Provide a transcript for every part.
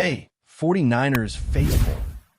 Hey, 49ers faithful.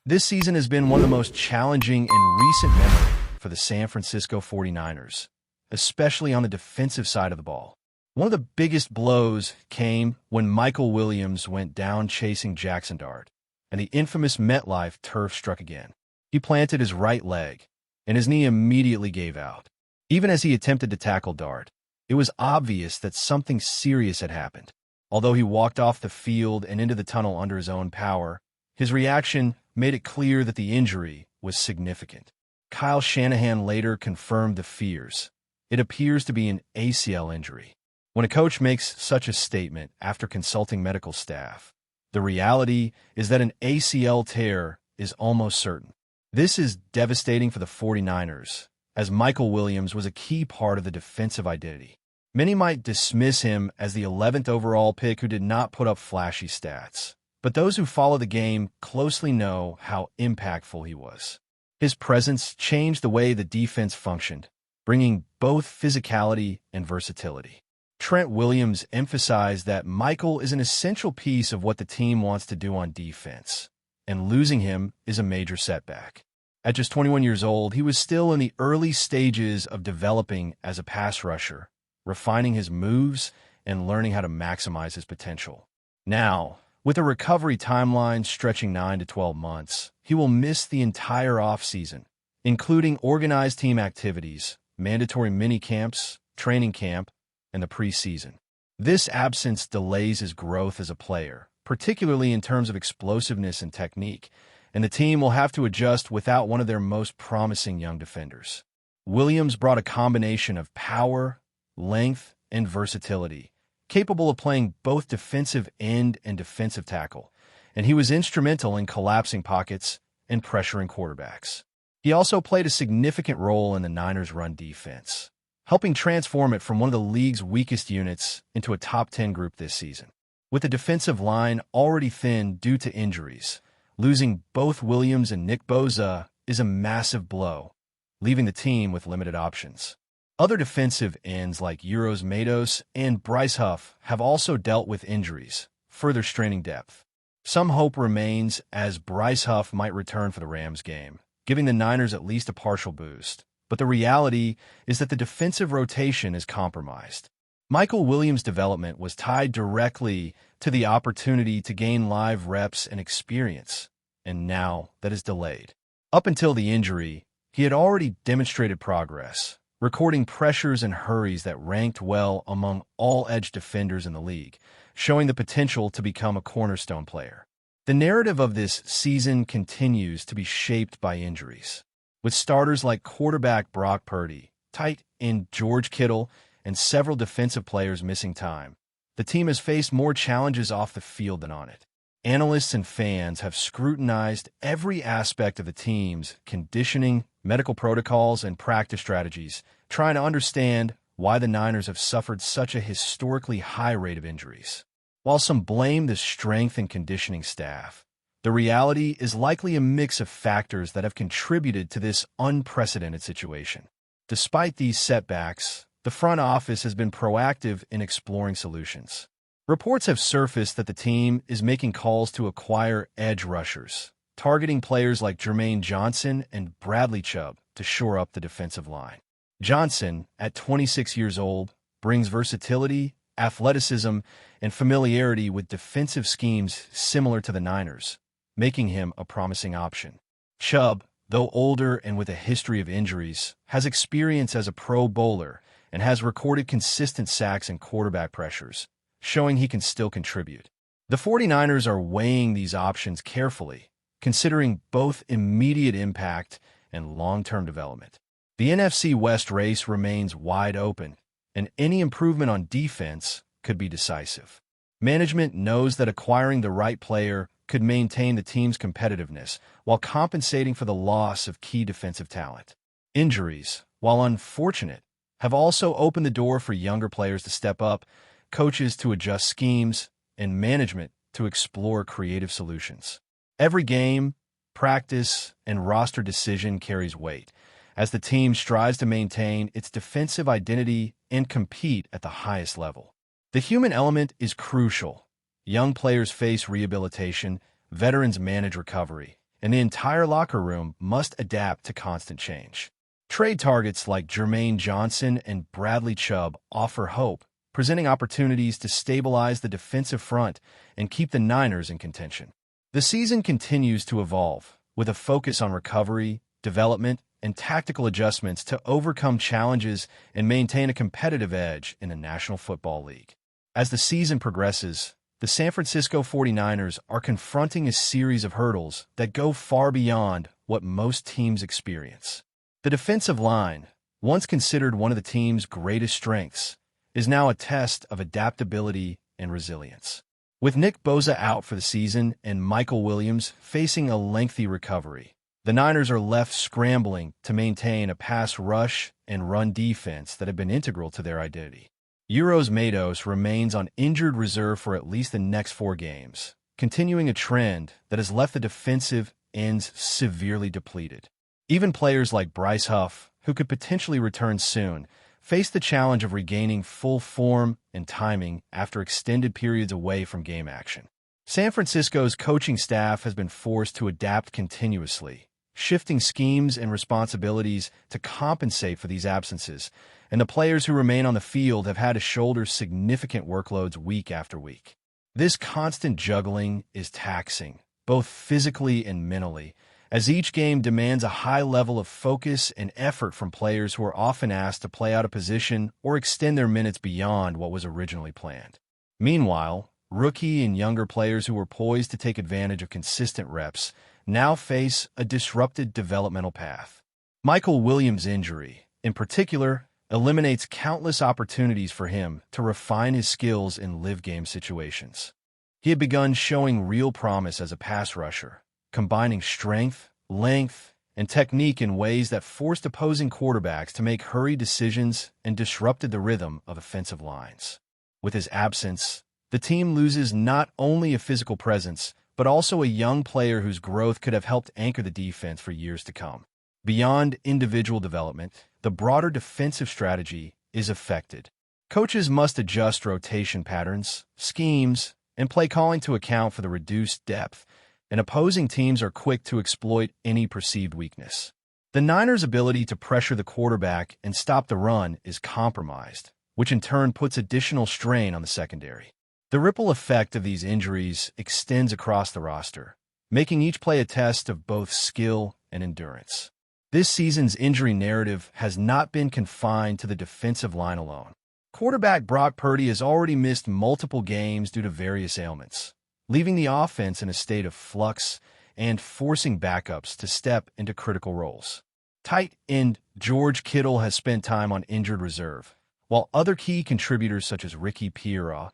This season has been one of the most challenging in recent memory for the San Francisco 49ers, especially on the defensive side of the ball. One of the biggest blows came when Michael Williams went down chasing Jackson Dart, and the infamous MetLife turf struck again. He planted his right leg, and his knee immediately gave out. Even as he attempted to tackle Dart, it was obvious that something serious had happened. Although he walked off the field and into the tunnel under his own power, his reaction made it clear that the injury was significant. Kyle Shanahan later confirmed the fears. It appears to be an ACL injury. When a coach makes such a statement after consulting medical staff, the reality is that an ACL tear is almost certain. This is devastating for the 49ers, as Michael Williams was a key part of the defensive identity. Many might dismiss him as the 11th overall pick who did not put up flashy stats, but those who follow the game closely know how impactful he was. His presence changed the way the defense functioned, bringing both physicality and versatility. Trent Williams emphasized that Michael is an essential piece of what the team wants to do on defense, and losing him is a major setback. At just 21 years old, he was still in the early stages of developing as a pass rusher, refining his moves and learning how to maximize his potential. Now, with a recovery timeline stretching 9 to 12 months, he will miss the entire offseason, including organized team activities, mandatory mini-camps, training camp, and the preseason. This absence delays his growth as a player, particularly in terms of explosiveness and technique, and the team will have to adjust without one of their most promising young defenders. Williams brought a combination of power, length, and versatility, capable of playing both defensive end and defensive tackle, and he was instrumental in collapsing pockets and pressuring quarterbacks. He also played a significant role in the Niners' run defense, helping transform it from one of the league's weakest units into a top 10 group this season. With the defensive line already thin due to injuries, losing both Williams and Nick Bosa is a massive blow, leaving the team with limited options. Other defensive ends like Euros Matos and Bryce Huff have also dealt with injuries, further straining depth. Some hope remains as Bryce Huff might return for the Rams game, giving the Niners at least a partial boost. But the reality is that the defensive rotation is compromised. Michael Williams' development was tied directly to the opportunity to gain live reps and experience, and now that is delayed. Up until the injury, he had already demonstrated progress, recording pressures and hurries that ranked well among all edge defenders in the league, showing the potential to become a cornerstone player. The narrative of this season continues to be shaped by injuries, with starters like quarterback Brock Purdy, tight end George Kittle, and several defensive players missing time. The team has faced more challenges off the field than on it. Analysts and fans have scrutinized every aspect of the team's conditioning, medical protocols, and practice strategies, trying to understand why the Niners have suffered such a historically high rate of injuries. While some blame the strength and conditioning staff, the reality is likely a mix of factors that have contributed to this unprecedented situation. Despite these setbacks, the front office has been proactive in exploring solutions. Reports have surfaced that the team is making calls to acquire edge rushers, targeting players like Jermaine Johnson and Bradley Chubb to shore up the defensive line. Johnson, at 26 years old, brings versatility, athleticism, and familiarity with defensive schemes similar to the Niners, making him a promising option. Chubb, though older and with a history of injuries, has experience as a Pro Bowler and has recorded consistent sacks and quarterback pressures, showing he can still contribute. The 49ers are weighing these options carefully, considering both immediate impact and long-term development. The NFC West race remains wide open, and any improvement on defense could be decisive. Management knows that acquiring the right player could maintain the team's competitiveness while compensating for the loss of key defensive talent. Injuries, while unfortunate, have also opened the door for younger players to step up, coaches to adjust schemes, and management to explore creative solutions. Every game, practice, and roster decision carries weight, as the team strives to maintain its defensive identity and compete at the highest level. The human element is crucial, young players face rehabilitation, veterans manage recovery, and the entire locker room must adapt to constant change. Trade targets like Jermaine Johnson and Bradley Chubb offer hope, presenting opportunities to stabilize the defensive front and keep the Niners in contention. The season continues to evolve, with a focus on recovery, development, and tactical adjustments to overcome challenges and maintain a competitive edge in the National Football League. As the season progresses, the San Francisco 49ers are confronting a series of hurdles that go far beyond what most teams experience. The defensive line, once considered one of the team's greatest strengths, is now a test of adaptability and resilience. With Nick Bosa out for the season and Michael Williams facing a lengthy recovery, the Niners are left scrambling to maintain a pass rush and run defense that have been integral to their identity. Euros Matos remains on injured reserve for at least the next 4 games, continuing a trend that has left the defensive ends severely depleted. Even players like Bryce Huff, who could potentially return soon, face the challenge of regaining full form and timing after extended periods away from game action. San Francisco's coaching staff has been forced to adapt continuously, shifting schemes and responsibilities to compensate for these absences, and the players who remain on the field have had to shoulder significant workloads week after week. This constant juggling is taxing, both physically and mentally, as each game demands a high level of focus and effort from players who are often asked to play out a position or extend their minutes beyond what was originally planned. Meanwhile, rookie and younger players who were poised to take advantage of consistent reps now face a disrupted developmental path. Michael Williams' injury, in particular, eliminates countless opportunities for him to refine his skills in live-game situations. He had begun showing real promise as a pass rusher, combining strength, length, and technique in ways that forced opposing quarterbacks to make hurried decisions and disrupted the rhythm of offensive lines. With his absence, the team loses not only a physical presence, but also a young player whose growth could have helped anchor the defense for years to come. Beyond individual development, the broader defensive strategy is affected. Coaches must adjust rotation patterns, schemes, and play calling to account for the reduced depth, and opposing teams are quick to exploit any perceived weakness. The Niners' ability to pressure the quarterback and stop the run is compromised, which in turn puts additional strain on the secondary. The ripple effect of these injuries extends across the roster, making each play a test of both skill and endurance. This season's injury narrative has not been confined to the defensive line alone. Quarterback Brock Purdy has already missed multiple games due to various ailments, leaving the offense in a state of flux and forcing backups to step into critical roles. Tight end George Kittle has spent time on injured reserve, while other key contributors such as Ricky Piera,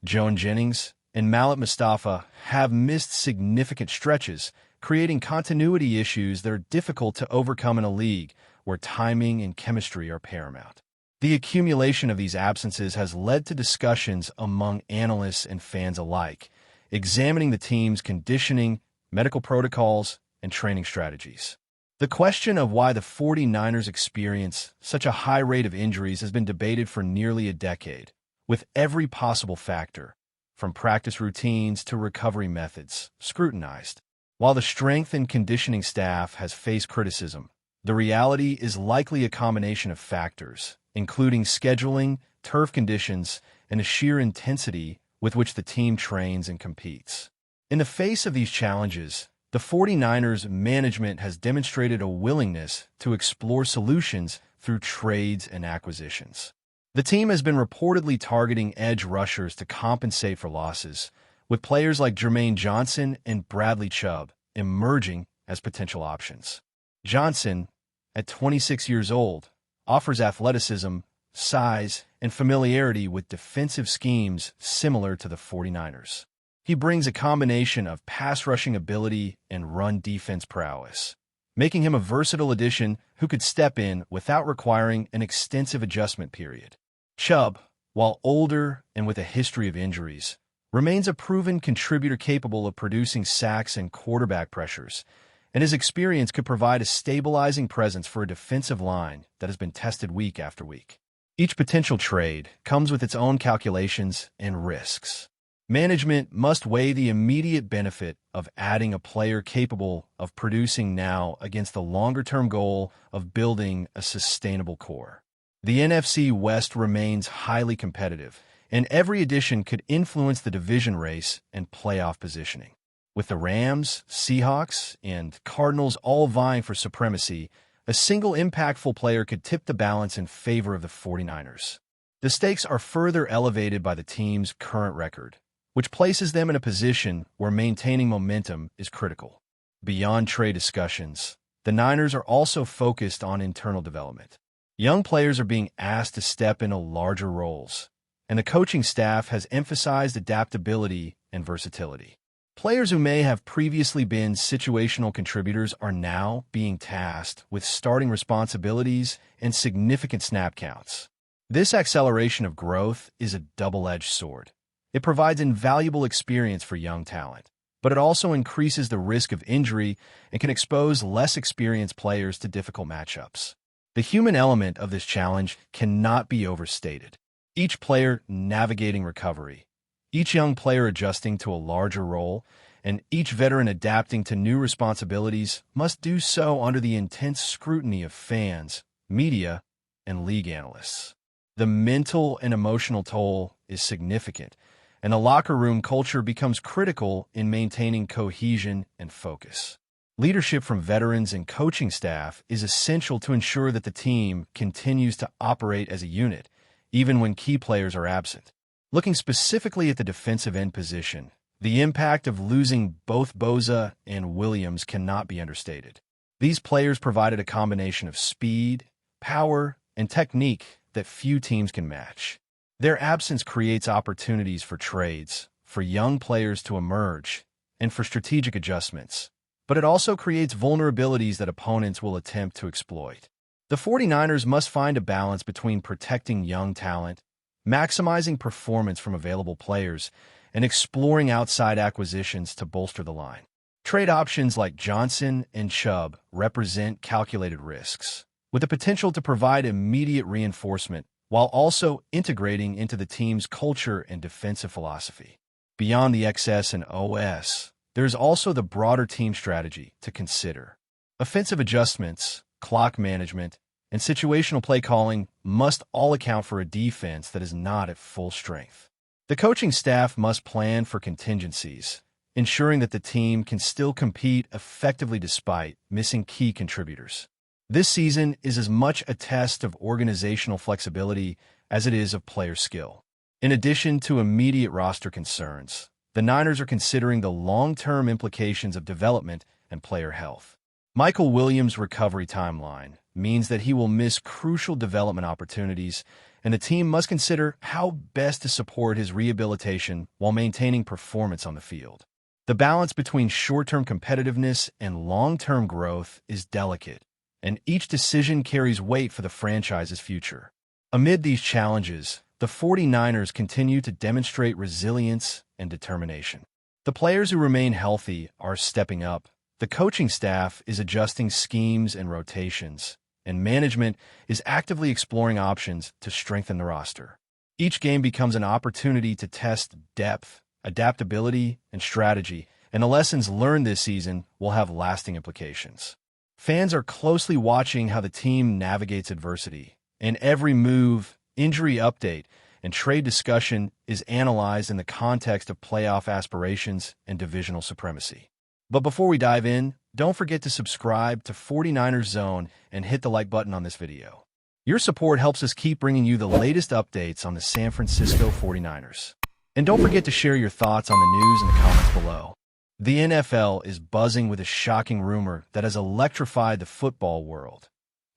Joan Jennings, and Mallet Mustafa have missed significant stretches, creating continuity issues that are difficult to overcome in a league where timing and chemistry are paramount. The accumulation of these absences has led to discussions among analysts and fans alike, examining the team's conditioning, medical protocols, and training strategies. The question of why the 49ers experience such a high rate of injuries has been debated for nearly a decade, with every possible factor, from practice routines to recovery methods, scrutinized. While the strength and conditioning staff has faced criticism, the reality is likely a combination of factors, including scheduling, turf conditions, and the sheer intensity with which the team trains and competes. In the face of these challenges, the 49ers management has demonstrated a willingness to explore solutions through trades and acquisitions. The team has been reportedly targeting edge rushers to compensate for losses, with players like Jermaine Johnson and Bradley Chubb emerging as potential options. Johnson, at 26 years old, offers athleticism, size, and familiarity with defensive schemes similar to the 49ers. He brings a combination of pass rushing ability and run defense prowess, making him a versatile addition who could step in without requiring an extensive adjustment period. Chubb, while older and with a history of injuries, remains a proven contributor capable of producing sacks and quarterback pressures, and his experience could provide a stabilizing presence for a defensive line that has been tested week after week. Each potential trade comes with its own calculations and risks. Management must weigh the immediate benefit of adding a player capable of producing now against the longer-term goal of building a sustainable core. The NFC West remains highly competitive, and every addition could influence the division race and playoff positioning. With the Rams, Seahawks, and Cardinals all vying for supremacy, a single impactful player could tip the balance in favor of the 49ers. The stakes are further elevated by the team's current record, which places them in a position where maintaining momentum is critical. Beyond trade discussions, the Niners are also focused on internal development. Young players are being asked to step into larger roles, and the coaching staff has emphasized adaptability and versatility. Players who may have previously been situational contributors are now being tasked with starting responsibilities and significant snap counts. This acceleration of growth is a double-edged sword. It provides invaluable experience for young talent, but it also increases the risk of injury and can expose less experienced players to difficult matchups. The human element of this challenge cannot be overstated. Each player navigating recovery, each young player adjusting to a larger role, and each veteran adapting to new responsibilities must do so under the intense scrutiny of fans, media, and league analysts. The mental and emotional toll is significant, and the locker room culture becomes critical in maintaining cohesion and focus. Leadership from veterans and coaching staff is essential to ensure that the team continues to operate as a unit, even when key players are absent. Looking specifically at the defensive end position, the impact of losing both Bosa and Williams cannot be understated. These players provided a combination of speed, power, and technique that few teams can match. Their absence creates opportunities for trades, for young players to emerge, and for strategic adjustments. But it also creates vulnerabilities that opponents will attempt to exploit. The 49ers must find a balance between protecting young talent, maximizing performance from available players, and exploring outside acquisitions to bolster the line. Trade options like Johnson and Chubb represent calculated risks, with the potential to provide immediate reinforcement while also integrating into the team's culture and defensive philosophy. Beyond the XS and OS, there is also the broader team strategy to consider. Offensive adjustments, clock management, and situational play calling must all account for a defense that is not at full strength. The coaching staff must plan for contingencies, ensuring that the team can still compete effectively despite missing key contributors. This season is as much a test of organizational flexibility as it is of player skill. In addition to immediate roster concerns, the Niners are considering the long-term implications of development and player health. Michael Williams' recovery timeline means that he will miss crucial development opportunities, and the team must consider how best to support his rehabilitation while maintaining performance on the field. The balance between short-term competitiveness and long-term growth is delicate, and each decision carries weight for the franchise's future. Amid these challenges, the 49ers continue to demonstrate resilience and determination. The players who remain healthy are stepping up, the coaching staff is adjusting schemes and rotations, and management is actively exploring options to strengthen the roster. Each game becomes an opportunity to test depth, adaptability, and strategy, and the lessons learned this season will have lasting implications. Fans are closely watching how the team navigates adversity, and every move, injury update, and trade discussion is analyzed in the context of playoff aspirations and divisional supremacy. But before we dive in, don't forget to subscribe to 49ers Zone and hit the like button on this video. Your support helps us keep bringing you the latest updates on the San Francisco 49ers. And don't forget to share your thoughts on the news in the comments below. The NFL is buzzing with a shocking rumor that has electrified the football world.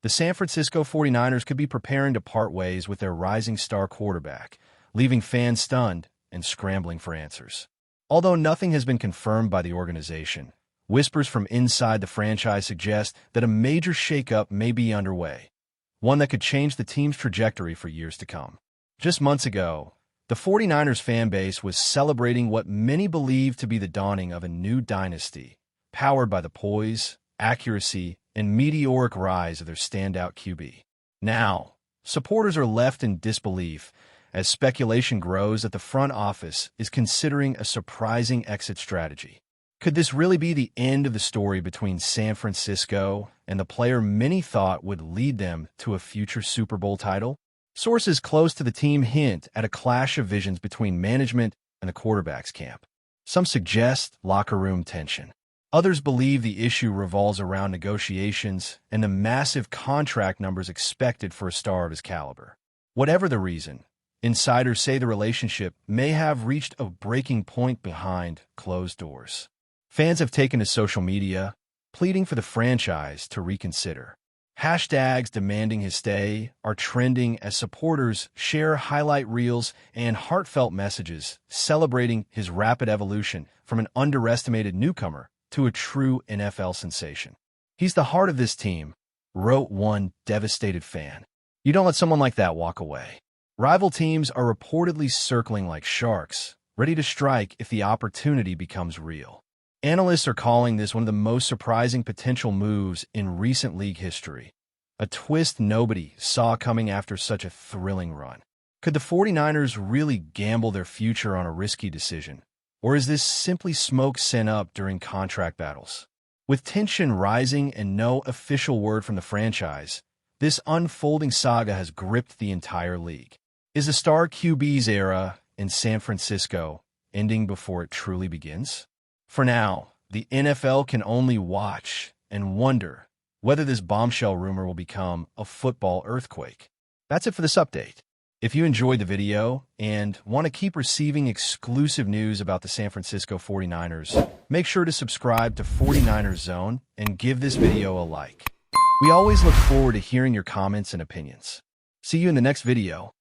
The San Francisco 49ers could be preparing to part ways with their rising star quarterback, leaving fans stunned and scrambling for answers. Although nothing has been confirmed by the organization, whispers from inside the franchise suggest that a major shakeup may be underway, one that could change the team's trajectory for years to come. Just months ago, the 49ers fan base was celebrating what many believe to be the dawning of a new dynasty, powered by the poise, accuracy, and meteoric rise of their standout QB. Now, supporters are left in disbelief as speculation grows that the front office is considering a surprising exit strategy. Could this really be the end of the story between San Francisco and the player many thought would lead them to a future Super Bowl title? Sources close to the team hint at a clash of visions between management and the quarterback's camp. Some suggest locker room tension. Others believe the issue revolves around negotiations and the massive contract numbers expected for a star of his caliber. Whatever the reason, insiders say the relationship may have reached a breaking point behind closed doors. Fans have taken to social media, pleading for the franchise to reconsider. Hashtags demanding his stay are trending as supporters share highlight reels and heartfelt messages celebrating his rapid evolution from an underestimated newcomer to a true NFL sensation. "He's the heart of this team," wrote one devastated fan. You don't let someone like that walk away. Rival teams are reportedly circling like sharks, ready to strike if the opportunity becomes real. Analysts are calling this one of the most surprising potential moves in recent league history, a twist nobody saw coming after such a thrilling run. Could the 49ers really gamble their future on a risky decision, or is this simply smoke sent up during contract battles? With tension rising and no official word from the franchise, this unfolding saga has gripped the entire league. Is the star QB's era in San Francisco ending before it truly begins? For now, the NFL can only watch and wonder whether this bombshell rumor will become a football earthquake. That's it for this update. If you enjoyed the video and want to keep receiving exclusive news about the San Francisco 49ers, make sure to subscribe to 49ers Zone and give this video a like. We always look forward to hearing your comments and opinions. See you in the next video.